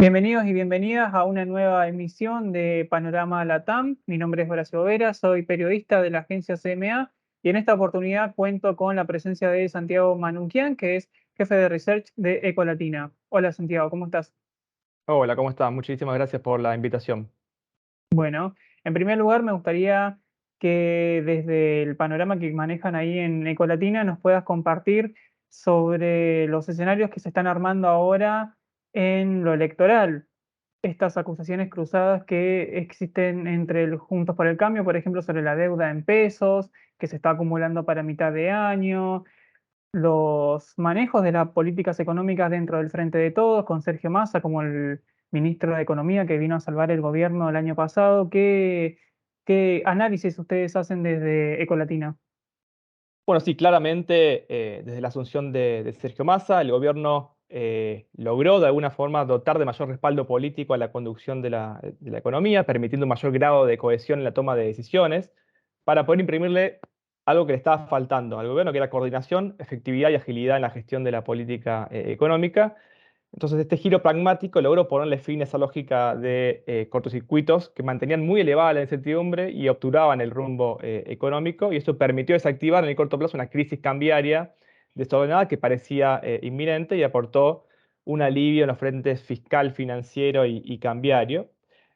Bienvenidos y bienvenidas a una nueva emisión de Panorama Latam. Mi nombre es Horacio Vera, soy periodista de la agencia CMA y en esta oportunidad cuento con la presencia de Santiago Manunquian, que es jefe de research de Ecolatina. Hola Santiago, ¿cómo estás? Hola, ¿cómo estás? Muchísimas gracias por la invitación. Bueno, en primer lugar me gustaría que desde el panorama que manejan ahí en Ecolatina nos puedas compartir sobre los escenarios que se están armando ahora en lo electoral. Estas acusaciones cruzadas que existen entre el Juntos por el Cambio, por ejemplo, sobre la deuda en pesos, que se está acumulando para mitad de año, los manejos de las políticas económicas dentro del Frente de Todos, con Sergio Massa como el ministro de Economía que vino a salvar el gobierno el año pasado. ¿Qué análisis ustedes hacen desde Ecolatina? Bueno, sí, claramente desde la asunción de Sergio Massa, el gobierno logró de alguna forma dotar de mayor respaldo político a la conducción de la economía, permitiendo un mayor grado de cohesión en la toma de decisiones, para poder imprimirle algo que le estaba faltando al gobierno, que era coordinación, efectividad y agilidad en la gestión de la política económica. Entonces, este giro pragmático logró ponerle fin a esa lógica de cortocircuitos que mantenían muy elevada la incertidumbre y obturaban el rumbo económico, y esto permitió desactivar en el corto plazo una crisis cambiaria desordenada que parecía inminente y aportó un alivio en los frentes fiscal, financiero y cambiario.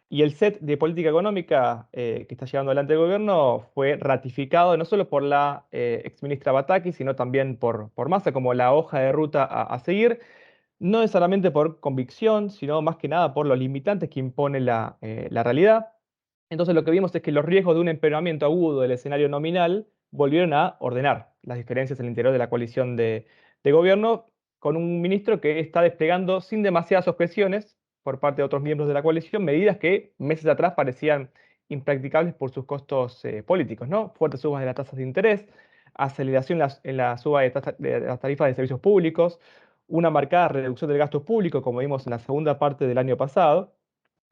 Y el set de política económica que está llevando adelante el gobierno fue ratificado no solo por la exministra Bataki, sino también por Massa como la hoja de ruta a seguir, no necesariamente por convicción, sino más que nada por los limitantes que impone la realidad. Entonces lo que vimos es que los riesgos de un empeoramiento agudo del escenario nominal volvieron a ordenar las diferencias en el interior de la coalición de gobierno, con un ministro que está desplegando sin demasiadas objeciones por parte de otros miembros de la coalición medidas que meses atrás parecían impracticables por sus costos políticos, ¿no? Fuertes subas de las tasas de interés, aceleración en la suba de las tarifas de servicios públicos, una marcada reducción del gasto público, como vimos en la segunda parte del año pasado,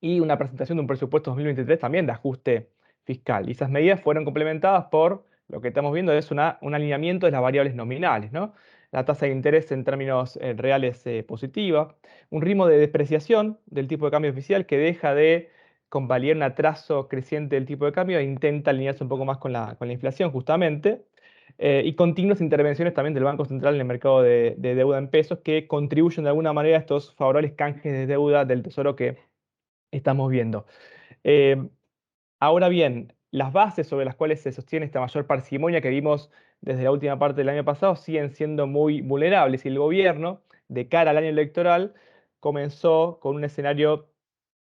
y una presentación de un presupuesto 2023 también de ajuste fiscal. Y esas medidas fueron complementadas por lo que estamos viendo es un alineamiento de las variables nominales, ¿no? La tasa de interés en términos reales positiva, un ritmo de depreciación del tipo de cambio oficial que deja de convalidar un atraso creciente del tipo de cambio e intenta alinearse un poco más con la inflación justamente, y continuas intervenciones también del Banco Central en el mercado de deuda en pesos que contribuyen de alguna manera a estos favorables canjes de deuda del Tesoro que estamos viendo. Eh, Ahora bien, las bases sobre las cuales se sostiene esta mayor parsimonia que vimos desde la última parte del año pasado siguen siendo muy vulnerables, y el gobierno, de cara al año electoral, comenzó con un escenario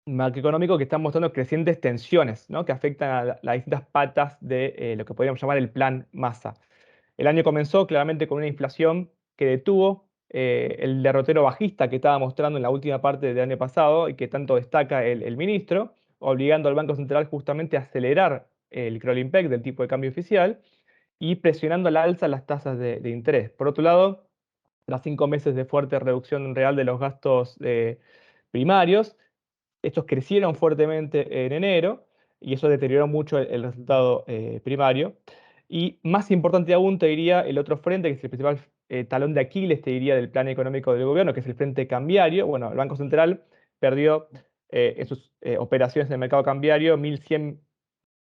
macroeconómico que está mostrando crecientes tensiones, ¿no? Que afectan a las distintas patas de lo que podríamos llamar el plan Massa. El año comenzó claramente con una inflación que detuvo el derrotero bajista que estaba mostrando en la última parte del año pasado y que tanto destaca el ministro, obligando al Banco Central justamente a acelerar el crawling peg del tipo de cambio oficial y presionando a la alza las tasas de interés. Por otro lado, tras 5 meses de fuerte reducción real de los gastos primarios, estos crecieron fuertemente en enero y eso deterioró mucho el resultado primario. Y más importante aún, te diría, el otro frente, que es el principal talón de Aquiles, te diría, del plan económico del gobierno, que es el frente cambiario. Bueno, el Banco Central perdió en sus operaciones en el mercado cambiario 1.100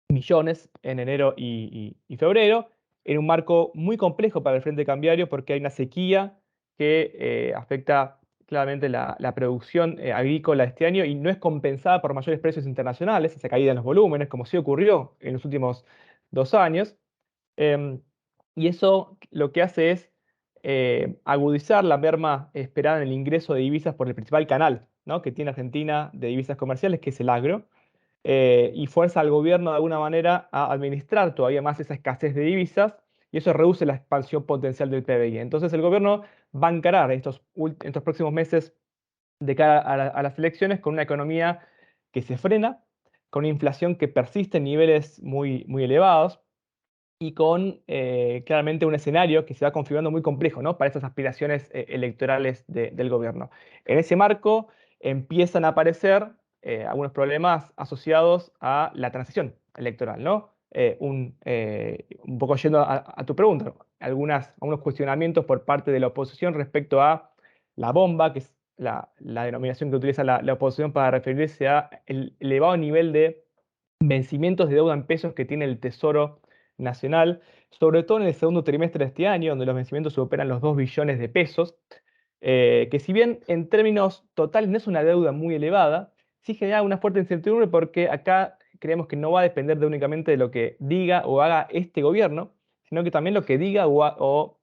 millones en enero y febrero, en un marco muy complejo para el frente cambiario porque hay una sequía que afecta claramente la producción agrícola este año y no es compensada por mayores precios internacionales, esa caída en los volúmenes, como sí ocurrió en los últimos 2 años. Em, y eso lo que hace es agudizar la merma esperada en el ingreso de divisas por el principal canal, ¿no? Que tiene Argentina de divisas comerciales, que es el agro, y fuerza al gobierno de alguna manera a administrar todavía más esa escasez de divisas, y eso reduce la expansión potencial del PBI. Entonces el gobierno va a encarar estos próximos meses de cara a las elecciones con una economía que se frena, con una inflación que persiste en niveles muy, muy elevados y con claramente un escenario que se va configurando muy complejo, ¿no? Para estas aspiraciones electorales del gobierno. En ese marco empiezan a aparecer algunos problemas asociados a la transición electoral, ¿no? Un poco yendo a tu pregunta, algunos cuestionamientos por parte de la oposición respecto a la bomba que la denominación que utiliza la oposición para referirse a el elevado nivel de vencimientos de deuda en pesos que tiene el Tesoro Nacional, sobre todo en el segundo trimestre de este año, donde los vencimientos superan los 2 billones de pesos, que si bien en términos totales no es una deuda muy elevada, sí genera una fuerte incertidumbre porque acá creemos que no va a depender únicamente de lo que diga o haga este gobierno, sino que también lo que diga o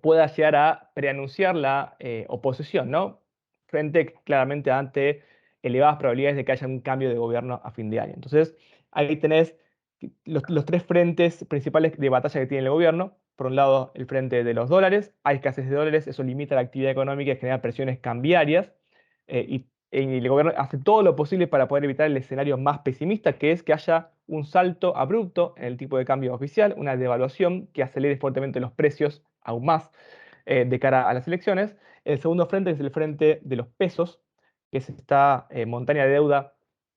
pueda llegar a preanunciar la oposición, ¿no? Frente claramente ante elevadas probabilidades de que haya un cambio de gobierno a fin de año. Entonces, ahí tenés los tres frentes principales de batalla que tiene el gobierno. Por un lado, el frente de los dólares. Hay escasez de dólares, eso limita la actividad económica y genera presiones cambiarias. Y el gobierno hace todo lo posible para poder evitar el escenario más pesimista, que es que haya un salto abrupto en el tipo de cambio oficial, una devaluación que acelere fuertemente los precios aún más de cara a las elecciones. El segundo frente es el frente de los pesos, que es esta montaña de deuda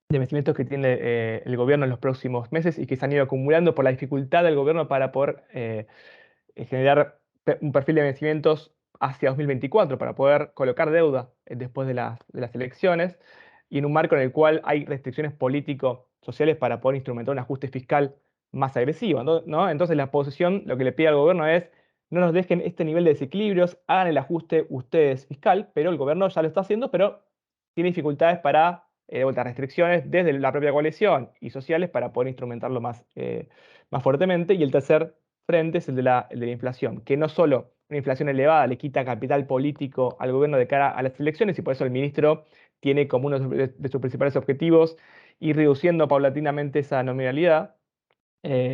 de vencimientos que tiene el gobierno en los próximos meses y que se han ido acumulando por la dificultad del gobierno para poder generar un perfil de vencimientos hacia 2024 para poder colocar deuda después de las elecciones y en un marco en el cual hay restricciones político-sociales para poder instrumentar un ajuste fiscal más agresivo, ¿no? Entonces la oposición lo que le pide al gobierno es no nos dejen este nivel de desequilibrios, hagan el ajuste ustedes fiscal, pero el gobierno ya lo está haciendo, pero tiene dificultades para, de vuelta, restricciones desde la propia coalición y sociales para poder instrumentarlo más fuertemente. Y el tercer frente es el de la inflación, que no solo una inflación elevada le quita capital político al gobierno de cara a las elecciones, y por eso el ministro tiene como uno de sus principales objetivos ir reduciendo paulatinamente esa nominalidad,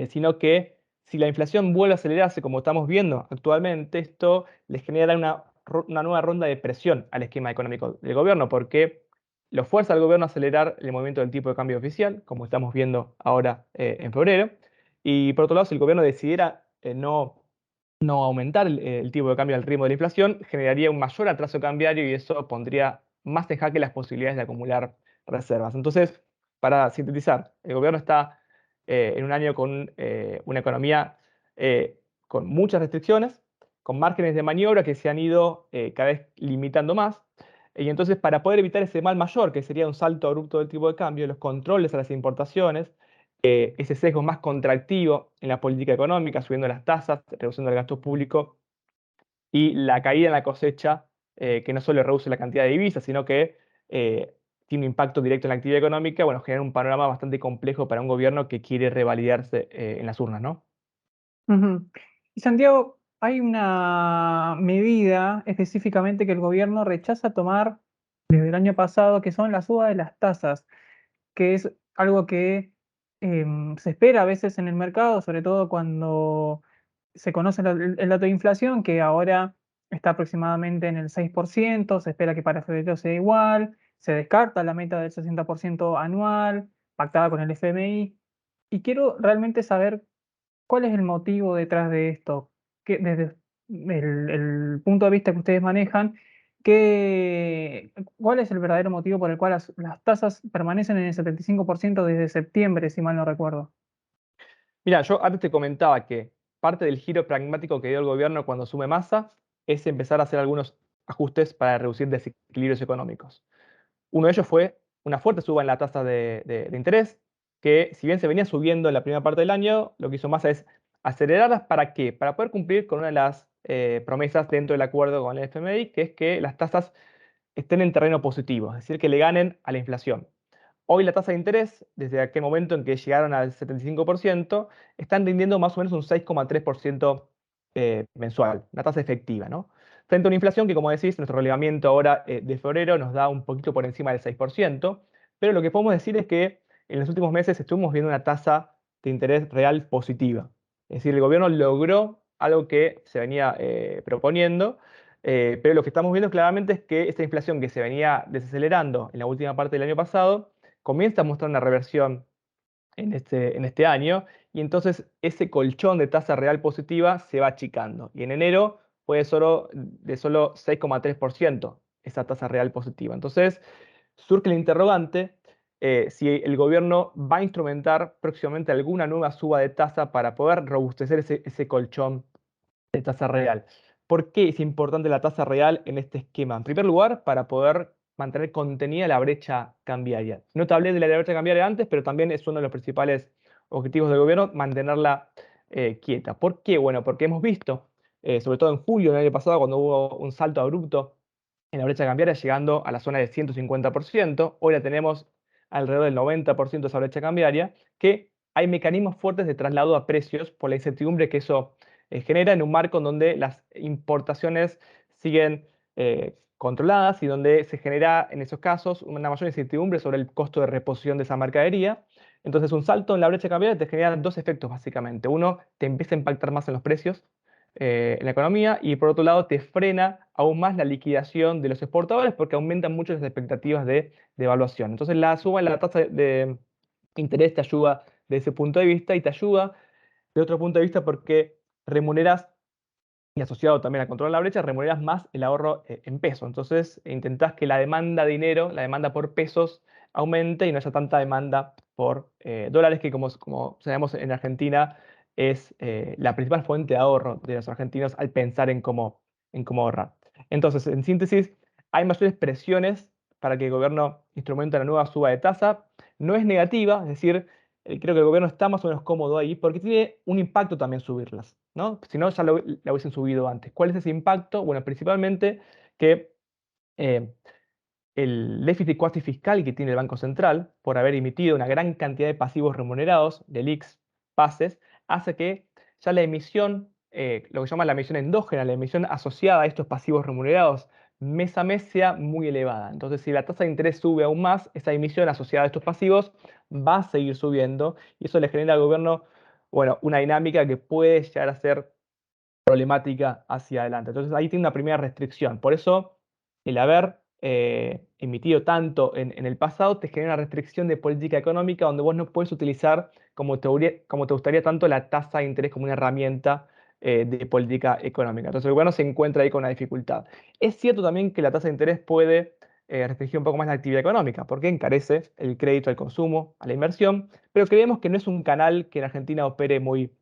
sino que si la inflación vuelve a acelerarse como estamos viendo actualmente, esto le genera una nueva ronda de presión al esquema económico del gobierno, porque lo fuerza al gobierno a acelerar el movimiento del tipo de cambio oficial, como estamos viendo ahora en febrero, y por otro lado, si el gobierno decidiera no aumentar el tipo de cambio al ritmo de la inflación, generaría un mayor atraso cambiario y eso pondría más en jaque las posibilidades de acumular reservas. Entonces, para sintetizar, el gobierno está en un año con una economía con muchas restricciones, con márgenes de maniobra que se han ido cada vez limitando más. Y entonces, para poder evitar ese mal mayor, que sería un salto abrupto del tipo de cambio, los controles a las importaciones, ese sesgo más contractivo en la política económica, subiendo las tasas, reduciendo el gasto público y la caída en la cosecha, que no solo reduce la cantidad de divisas, sino que tiene un impacto directo en la actividad económica, bueno, genera un panorama bastante complejo para un gobierno que quiere revalidarse en las urnas, ¿no? Ujú. Y Santiago, hay una medida específicamente que el gobierno rechaza tomar desde el año pasado, que son la suba de las tasas, que es algo que se espera a veces en el mercado, sobre todo cuando se conoce el dato de inflación, que ahora está aproximadamente en el 6%. Se espera que para febrero sea igual, se descarta la meta del 60% anual, pactada con el FMI, y quiero realmente saber cuál es el motivo detrás de esto, que desde el punto de vista que ustedes manejan, ¿cuál es el verdadero motivo por el cual las tasas permanecen en el 75% desde septiembre, si mal no recuerdo? Mira, yo antes te comentaba que parte del giro pragmático que dio el gobierno cuando asume Massa es empezar a hacer algunos ajustes para reducir desequilibrios económicos. Uno de ellos fue una fuerte suba en la tasa de interés, que si bien se venía subiendo en la primera parte del año, lo que hizo Massa es acelerarlas. ¿Para qué? Para poder cumplir con una de las promesas dentro del acuerdo con el FMI, que es que las tasas estén en terreno positivo, es decir, que le ganen a la inflación. Hoy la tasa de interés, desde aquel momento en que llegaron al 75%, están rindiendo más o menos un 6,3% mensual, una tasa efectiva, ¿no? Frente a una inflación que, como decís, nuestro relevamiento ahora de febrero nos da un poquito por encima del 6%, pero lo que podemos decir es que en los últimos meses estuvimos viendo una tasa de interés real positiva. Es decir, el gobierno logró algo que se venía proponiendo, pero lo que estamos viendo claramente es que esta inflación que se venía desacelerando en la última parte del año pasado comienza a mostrar una reversión en este año, y entonces ese colchón de tasa real positiva se va achicando. Y en enero fue de solo 6,3% esa tasa real positiva. Entonces surge el interrogante si el gobierno va a instrumentar próximamente alguna nueva suba de tasa para poder robustecer ese colchón de tasa real. ¿Por qué es importante la tasa real en este esquema? En primer lugar, para poder mantener contenida la brecha cambiaria. No te hablé de la brecha cambiaria antes, pero también es uno de los principales objetivos del gobierno, mantenerla quieta. ¿Por qué? Bueno, porque hemos visto, sobre todo en julio del año pasado, cuando hubo un salto abrupto en la brecha cambiaria, llegando a la zona del 150%, hoy la tenemos alrededor del 90% de esa brecha cambiaria, que hay mecanismos fuertes de traslado a precios por la incertidumbre que eso genera en un marco en donde las importaciones siguen controladas y donde se genera en esos casos una mayor incertidumbre sobre el costo de reposición de esa mercadería. Entonces, un salto en la brecha cambiaria te genera dos efectos básicamente. Uno, te empieza a impactar más en los precios en la economía y por otro lado te frena aún más la liquidación de los exportadores porque aumentan mucho las expectativas de devaluación. Entonces, la suba en la tasa de interés te ayuda de ese punto de vista y te ayuda de otro punto de vista porque remuneras, y asociado también al control de la brecha, remuneras más el ahorro en pesos. Entonces, intentás que la demanda de dinero, la demanda por pesos, aumente y no haya tanta demanda por dólares, que como sabemos en Argentina es la principal fuente de ahorro de los argentinos al pensar en cómo ahorrar. Entonces, en síntesis, hay mayores presiones para que el gobierno instrumente una nueva suba de tasa. No es negativa, es decir, creo que el gobierno está más o menos cómodo ahí porque tiene un impacto también subirlas, ¿no? Si no, ya la hubiesen subido antes. ¿Cuál es ese impacto? Bueno, principalmente que eh, el déficit cuasi fiscal que tiene el Banco Central por haber emitido una gran cantidad de pasivos remunerados, de LELIQs, pases, hace que ya la emisión, lo que se llama la emisión endógena, la emisión asociada a estos pasivos remunerados, mes a mes sea muy elevada. Entonces, si la tasa de interés sube aún más, esa emisión asociada a estos pasivos va a seguir subiendo y eso le genera al gobierno, bueno, una dinámica que puede llegar a ser problemática hacia adelante. Entonces ahí tiene una primera restricción. Por eso el haber emitido tanto en el pasado te genera una restricción de política económica donde vos no puedes utilizar como te gustaría tanto la tasa de interés como una herramienta de política económica. Entonces el gobierno se encuentra ahí con una dificultad. Es cierto también que la tasa de interés puede restringir un poco más la actividad económica porque encarece el crédito al consumo, a la inversión, pero creemos que no es un canal que en Argentina opere muy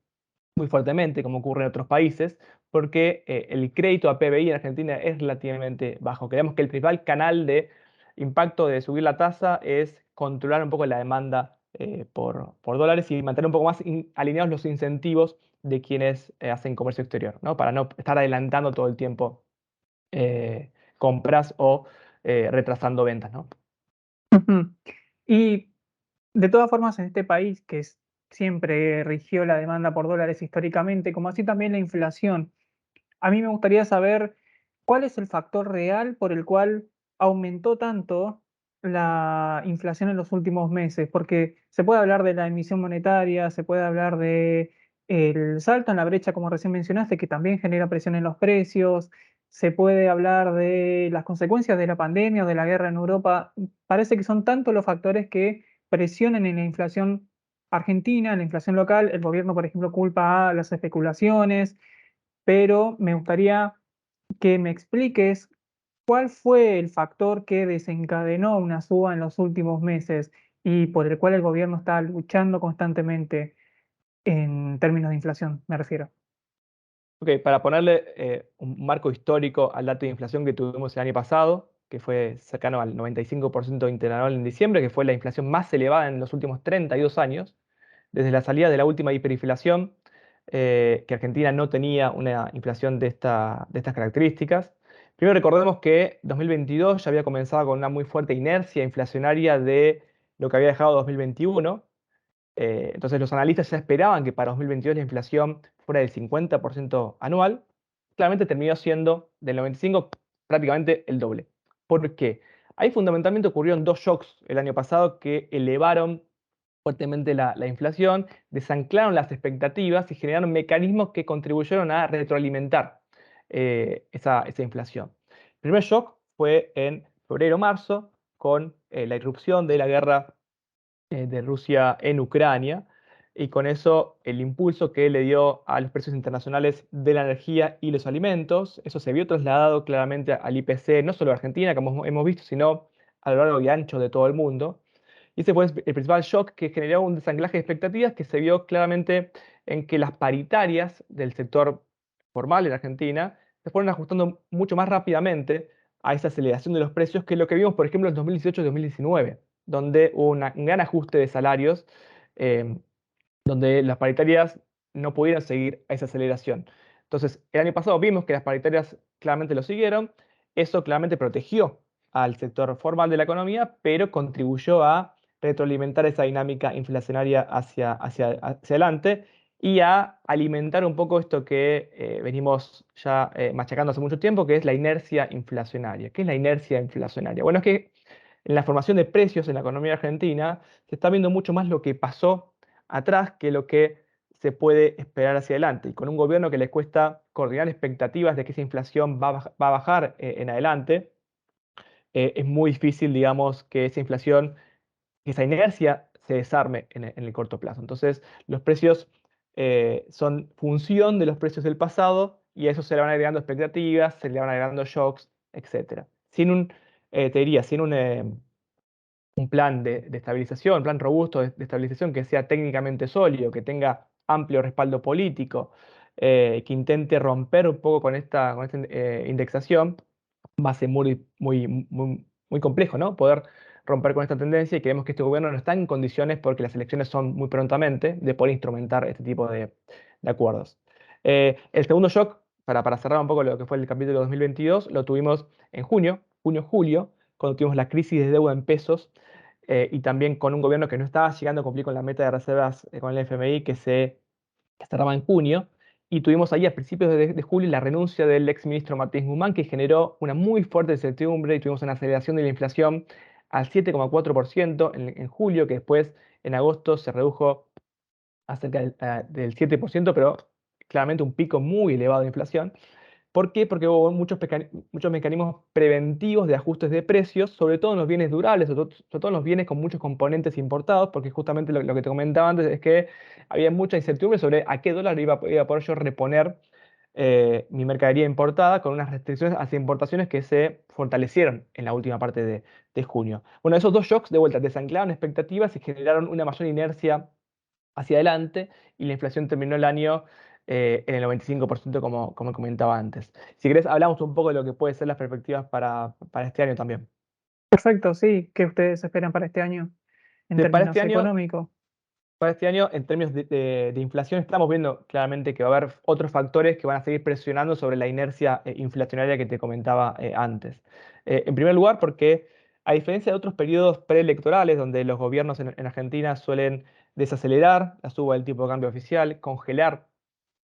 fuertemente, como ocurre en otros países, porque el crédito a PBI en Argentina es relativamente bajo. Creemos que el principal canal de impacto de subir la tasa es controlar un poco la demanda por dólares y mantener un poco más alineados los incentivos de quienes hacen comercio exterior, ¿no? Para no estar adelantando todo el tiempo compras o retrasando ventas, ¿no? Ujú. Y de todas formas, en este país siempre rigió la demanda por dólares históricamente, como así también la inflación, a mí me gustaría saber cuál es el factor real por el cual aumentó tanto la inflación en los últimos meses, porque se puede hablar de la emisión monetaria, se puede hablar de el salto en la brecha, como recién mencionaste, que también genera presión en los precios, se puede hablar de las consecuencias de la pandemia o de la guerra en Europa. Parece que son tantos los factores que presionan en la inflación argentina, en la inflación local. El gobierno, por ejemplo, culpa a las especulaciones, pero me gustaría que me expliques cuál fue el factor que desencadenó una suba en los últimos meses y por el cual el gobierno está luchando constantemente en términos de inflación, me refiero. Ok, para ponerle un marco histórico al dato de inflación que tuvimos el año pasado, que fue cercano al 95% interanual en diciembre, que fue la inflación más elevada en los últimos 32 años, desde la salida de la última hiperinflación, que Argentina no tenía una inflación de estas características. Primero recordemos que 2022 ya había comenzado con una muy fuerte inercia inflacionaria de lo que había dejado 2021. Entonces los analistas ya esperaban que para 2022 la inflación fuera del 50% anual. Claramente terminó siendo del 95 prácticamente el doble. ¿Por qué? Ahí fundamentalmente ocurrieron dos shocks el año pasado que elevaron fuertemente la inflación, desanclaron las expectativas y generaron mecanismos que contribuyeron a retroalimentar esa inflación. El primer shock fue en febrero-marzo con la irrupción de la guerra de Rusia en Ucrania y con eso el impulso que le dio a los precios internacionales de la energía y los alimentos. Eso se vio trasladado claramente al IPC, no solo de Argentina, como hemos visto, sino a lo largo y ancho de todo el mundo. Y ese fue el principal shock que generó un desanclaje de expectativas que se vio claramente en que las paritarias del sector formal en Argentina se fueron ajustando mucho más rápidamente a esa aceleración de los precios que lo que vimos, por ejemplo, en 2018 y 2019, donde hubo un gran ajuste de salarios, eh, donde las paritarias no pudieron seguir a esa aceleración. Entonces, el año pasado vimos que las paritarias claramente lo siguieron, eso claramente protegió al sector formal de la economía, pero contribuyó a retroalimentar esa dinámica inflacionaria hacia adelante y a alimentar un poco esto que venimos ya machacando hace mucho tiempo, que es la inercia inflacionaria. ¿Qué es la inercia inflacionaria? Bueno, es que en la formación de precios en la economía argentina se está viendo mucho más lo que pasó atrás que lo que se puede esperar hacia adelante. Y con un gobierno que le cuesta coordinar expectativas de que esa inflación va a bajar en adelante, es muy difícil, digamos, que esa inflación, que esa inercia se desarme en el corto plazo. Entonces, los precios son función de los precios del pasado y a eso se le van agregando expectativas, se le van agregando shocks, etc. Sin un, te diría, sin un plan de estabilización, un plan robusto de estabilización que sea técnicamente sólido, que tenga amplio respaldo político, que intente romper un poco con esta indexación, va a ser muy complejo, ¿no? Poder romper con esta tendencia y creemos que este gobierno no está en condiciones, porque las elecciones son muy prontamente, de poder instrumentar este tipo de acuerdos. El segundo shock, para cerrar un poco lo que fue el capítulo 2022, lo tuvimos en julio, cuando tuvimos la crisis de deuda en pesos y también con un gobierno que no estaba llegando a cumplir con la meta de reservas con el FMI que cerraba en junio. Y tuvimos ahí a principios de julio la renuncia del ex ministro Martín Guzmán, que generó una muy fuerte incertidumbre y tuvimos una aceleración de la inflación al 7,4% en julio, que después en agosto se redujo a cerca del 7%, pero claramente un pico muy elevado de inflación. ¿Por qué? Porque hubo muchos mecanismos preventivos de ajustes de precios, sobre todo en los bienes durables, sobre todo en los bienes con muchos componentes importados, porque justamente lo que te comentaba antes es que había mucha incertidumbre sobre a qué dólar iba a poder yo reponer mi mercadería importada, con unas restricciones hacia importaciones que se fortalecieron en la última parte de junio. Bueno, esos dos shocks de vuelta desanclaron expectativas y generaron una mayor inercia hacia adelante y la inflación terminó el año en el 95%, como comentaba antes. Si querés, hablamos un poco de lo que puede ser las perspectivas para este año también. Perfecto, sí. ¿Qué ustedes esperan para este año en Para este términos año, económicos? en términos de inflación, estamos viendo claramente que va a haber otros factores que van a seguir presionando sobre la inercia inflacionaria que te comentaba antes. En primer lugar, porque a diferencia de otros periodos preelectorales, donde los gobiernos en Argentina suelen desacelerar la suba del tipo de cambio oficial, congelar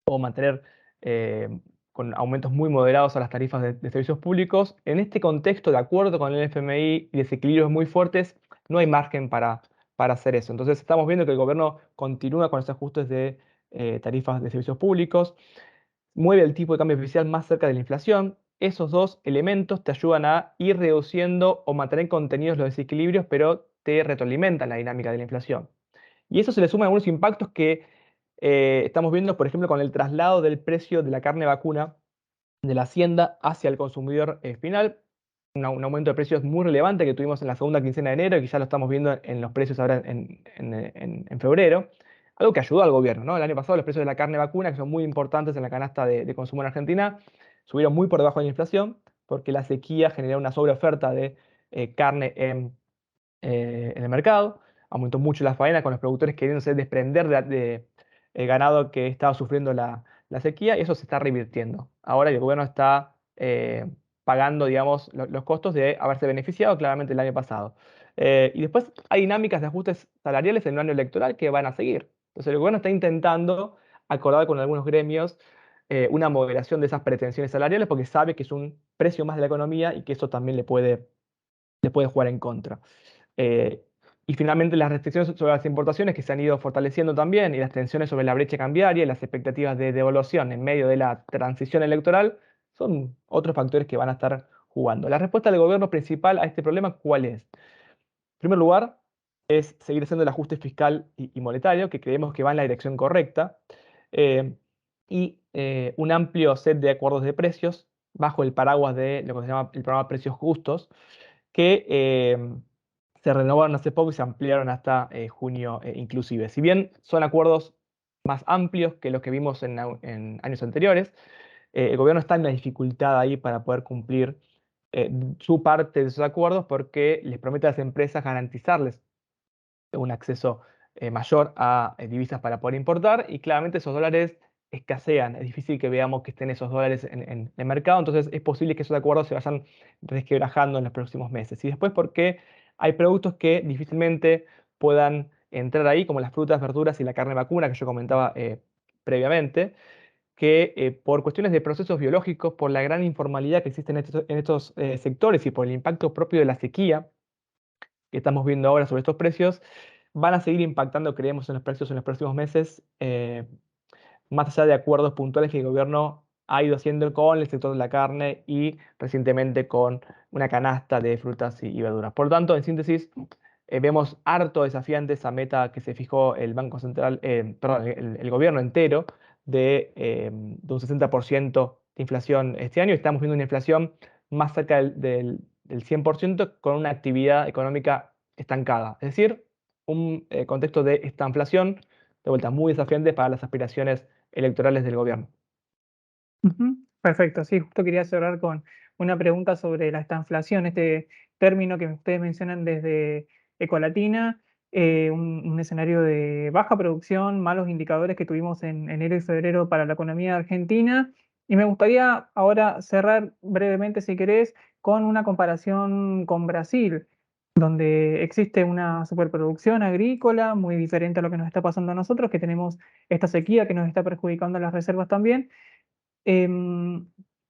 o mantener eh, con aumentos muy moderados a las tarifas de servicios públicos. En este contexto, de acuerdo con el FMI y desequilibrios muy fuertes, no hay margen para hacer eso. Entonces estamos viendo que el gobierno continúa con esos ajustes de tarifas de servicios públicos, mueve el tipo de cambio oficial más cerca de la inflación. Esos dos elementos te ayudan a ir reduciendo o mantener contenidos los desequilibrios, pero te retroalimentan la dinámica de la inflación. Y eso se le suma algunos impactos que estamos viendo, por ejemplo, con el traslado del precio de la carne vacuna de la hacienda hacia el consumidor final. Un aumento de precios muy relevante que tuvimos en la segunda quincena de enero y que ya lo estamos viendo en los precios ahora en febrero. Algo que ayudó al gobierno, ¿no? El año pasado los precios de la carne vacuna, que son muy importantes en la canasta de consumo en Argentina, subieron muy por debajo de la inflación porque la sequía generó una sobreoferta de carne en el mercado. Aumentó mucho la faena con los productores queriéndose desprender de ganado que estaba sufriendo la sequía y eso se está revirtiendo. Ahora el gobierno está pagando, digamos, los costos de haberse beneficiado claramente el año pasado. Y después hay dinámicas de ajustes salariales en un año electoral que van a seguir. Entonces el gobierno está intentando acordar con algunos gremios una moderación de esas pretensiones salariales porque sabe que es un precio más de la economía y que eso también le puede jugar en contra. Eh, y finalmente las restricciones sobre las importaciones que se han ido fortaleciendo también y las tensiones sobre la brecha cambiaria y las expectativas de devaluación en medio de la transición electoral son otros factores que van a estar jugando. La respuesta del gobierno principal a este problema, ¿cuál es? En primer lugar, es seguir haciendo el ajuste fiscal y monetario, que creemos que va en la dirección correcta, eh, y un amplio set de acuerdos de precios bajo el paraguas de lo que se llama el programa Precios Justos, que se renovaron hace poco y se ampliaron hasta junio inclusive. Si bien son acuerdos más amplios que los que vimos en años anteriores, el gobierno está en una dificultad ahí para poder cumplir eh, su parte de esos acuerdos porque les promete a las empresas garantizarles un acceso mayor a divisas para poder importar y claramente esos dólares escasean. Es difícil que veamos que estén esos dólares en el mercado, entonces es posible que esos acuerdos se vayan resquebrajando en los próximos meses. Y después porque hay productos que difícilmente puedan entrar ahí, como las frutas, verduras y la carne vacuna que yo comentaba previamente, que por cuestiones de procesos biológicos, por la gran informalidad que existe en estos sectores y por el impacto propio de la sequía, que estamos viendo ahora sobre estos precios, van a seguir impactando, creemos, en los precios en los próximos meses, más allá de acuerdos puntuales que el gobierno ha ido haciendo con el sector de la carne y recientemente con una canasta de frutas y verduras. Por lo tanto, en síntesis, vemos harto desafiante esa meta que se fijó el Banco Central, perdón, el gobierno entero de un 60% de inflación este año. Estamos viendo una inflación más cerca del 100% con una actividad económica estancada. Es decir, un contexto de esta inflación, de vuelta, muy desafiante para las aspiraciones electorales del gobierno. Ujú, perfecto, sí, justo quería cerrar con una pregunta sobre la estanflación, este término que ustedes mencionan desde Ecolatina, un escenario de baja producción, malos indicadores que tuvimos en enero y febrero para la economía argentina. Y me gustaría ahora cerrar brevemente, si querés, con una comparación con Brasil, donde existe una superproducción agrícola muy diferente a lo que nos está pasando a nosotros, que tenemos esta sequía que nos está perjudicando las reservas también. Em,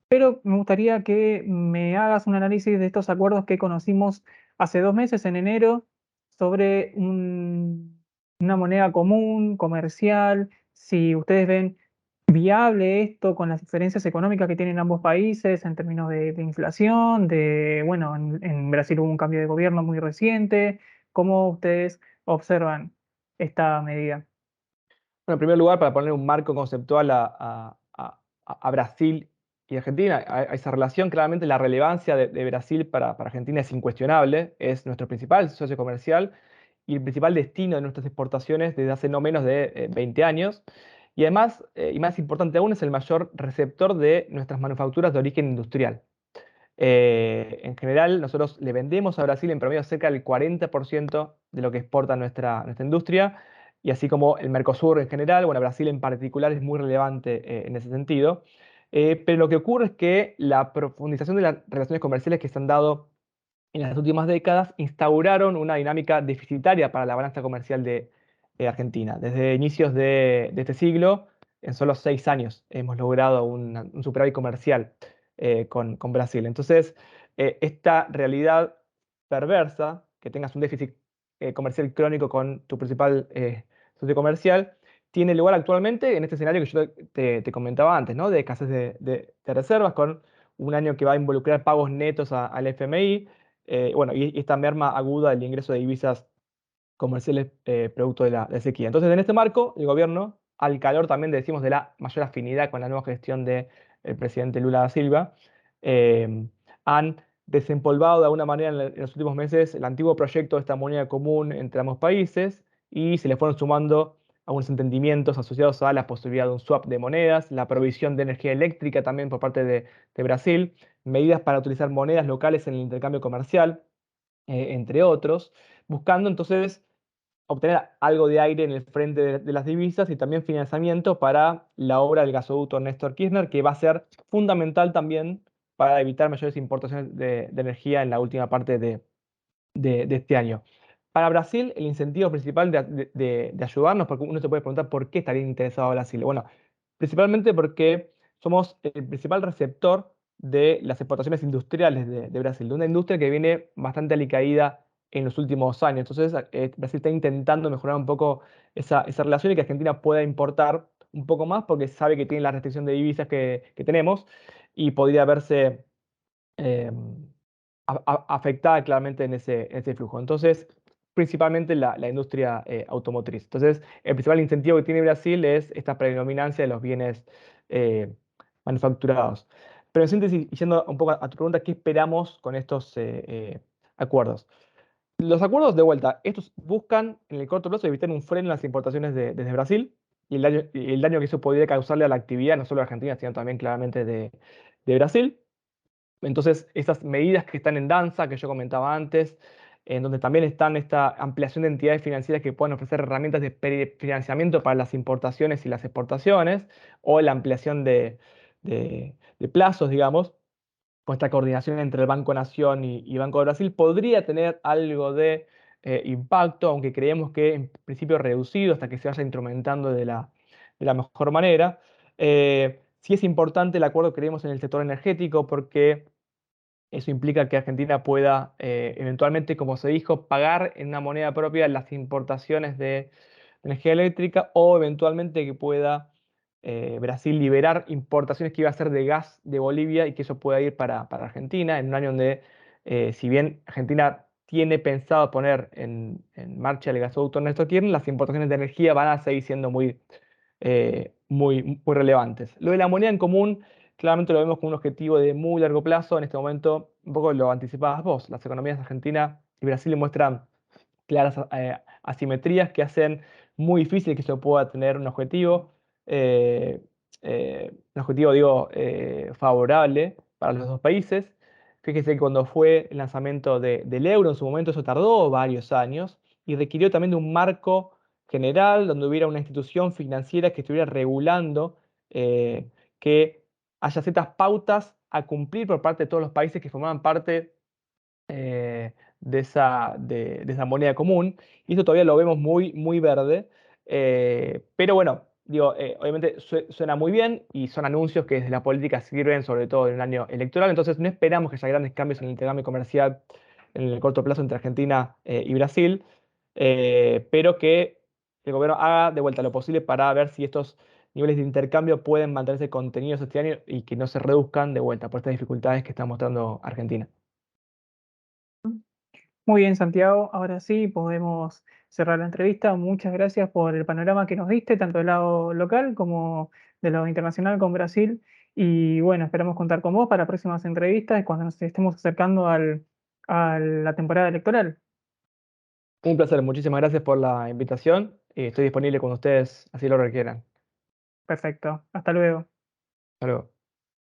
pero me gustaría que me hagas un análisis de estos acuerdos que conocimos hace 2 meses, en enero, sobre una moneda común, comercial, si ustedes ven viable esto con las diferencias económicas que tienen ambos países en términos de inflación, bueno, en Brasil hubo un cambio de gobierno muy reciente, ¿cómo ustedes observan esta medida? Bueno, en primer lugar, para poner un marco conceptual a Brasil y Argentina, a esa relación, claramente la relevancia de Brasil para Argentina es incuestionable, es nuestro principal socio comercial y el principal destino de nuestras exportaciones desde hace no menos de 20 años. Y además, y más importante aún, es el mayor receptor de nuestras manufacturas de origen industrial. En general, nosotros le vendemos a Brasil en promedio cerca del 40% de lo que exporta nuestra industria, y así como el Mercosur en general, bueno, Brasil en particular es muy relevante en ese sentido. Pero lo que ocurre es que la profundización de las relaciones comerciales que se han dado en las últimas décadas instauraron una dinámica deficitaria para la balanza comercial de Argentina. Desde inicios de este siglo, en solo 6 años, hemos logrado un superávit comercial con Brasil. Entonces, esta realidad perversa, que tengas un déficit comercial crónico con tu principal socio comercial, tiene lugar actualmente en este escenario que yo te comentaba antes, ¿no? De escasez de reservas, con un año que va a involucrar pagos netos al FMI, bueno, y esta merma aguda del ingreso de divisas comerciales producto de la sequía. Entonces, en este marco, el gobierno, al calor también decimos de la mayor afinidad con la nueva gestión del presidente Lula da Silva, eh, han desempolvado de alguna manera en los últimos meses el antiguo proyecto de esta moneda común entre ambos países y se le fueron sumando algunos entendimientos asociados a la posibilidad de un swap de monedas, la provisión de energía eléctrica también por parte de Brasil, medidas para utilizar monedas locales en el intercambio comercial, entre otros, buscando entonces obtener algo de aire en el frente de las divisas y también financiamiento para la obra del gasoducto Néstor Kirchner, que va a ser fundamental también para evitar mayores importaciones de energía en la última parte de este año. Para Brasil, el incentivo principal de ayudarnos, porque uno se puede preguntar por qué estaría interesado Brasil. Bueno, principalmente porque somos el principal receptor de las exportaciones industriales de Brasil, de una industria que viene bastante alicaída en los últimos años. Entonces, Brasil está intentando mejorar un poco esa relación y que Argentina pueda importar un poco más porque sabe que tiene la restricción de divisas que tenemos y podría verse eh, afectada claramente en ese flujo. Entonces, principalmente la industria automotriz. Entonces, el principal incentivo que tiene Brasil es esta predominancia de los bienes eh, manufacturados. Pero en síntesis, y yendo un poco a tu pregunta, ¿qué esperamos con estos acuerdos? Los acuerdos de vuelta, estos buscan en el corto plazo evitar un freno en las importaciones desde Brasil. y el daño que eso podría causarle a la actividad, no solo de Argentina, sino también claramente de Brasil. Entonces, esas medidas que están en danza, que yo comentaba antes, en donde también están esta ampliación de entidades financieras que pueden ofrecer herramientas de financiamiento para las importaciones y las exportaciones, o la ampliación de plazos, digamos, con esta coordinación entre el Banco Nación y Banco de Brasil, podría tener algo de impacto, aunque creemos que en principio reducido hasta que se vaya instrumentando de la mejor manera. Sí es importante el acuerdo que queremos en el sector energético porque eso implica que Argentina pueda eventualmente, como se dijo, pagar en una moneda propia las importaciones de energía eléctrica o eventualmente que pueda Brasil liberar importaciones que iba a hacer de gas de Bolivia y que eso pueda ir para Argentina en un año donde, si bien Argentina tiene pensado poner en marcha el gasoducto Néstor Kirchner, las importaciones de energía van a seguir siendo muy relevantes. Lo de la moneda en común. Claramente lo vemos como un objetivo de muy largo plazo. En este momento, un poco lo anticipabas vos, las economías de Argentina y Brasil muestran claras asimetrías que hacen muy difícil que se pueda tener eh, un objetivo digo, favorable para los dos países. Fíjese que cuando fue el lanzamiento del euro en su momento eso tardó varios años y requirió también de un marco general donde hubiera una institución financiera que estuviera regulando que haya ciertas pautas a cumplir por parte de todos los países que formaban parte de esa moneda común. Y eso todavía lo vemos muy verde. Pero bueno, digo, obviamente suena muy bien y son anuncios que desde la política sirven, sobre todo en un año electoral. Entonces no esperamos que haya grandes cambios en el intercambio comercial en el corto plazo entre Argentina y Brasil, pero que el gobierno haga de vuelta lo posible para ver si estos niveles de intercambio pueden mantenerse contenidos este año y que no se reduzcan de vuelta por estas dificultades que está mostrando Argentina. Muy bien, Santiago. Ahora sí podemos cerrar la entrevista. Muchas gracias por el panorama que nos diste, tanto del lado local como de lo internacional con Brasil. Y bueno, esperamos contar con vos para próximas entrevistas cuando nos estemos acercando a la temporada electoral. Un placer, muchísimas gracias por la invitación y estoy disponible cuando ustedes así lo requieran. Perfecto. Hasta luego. Hasta luego.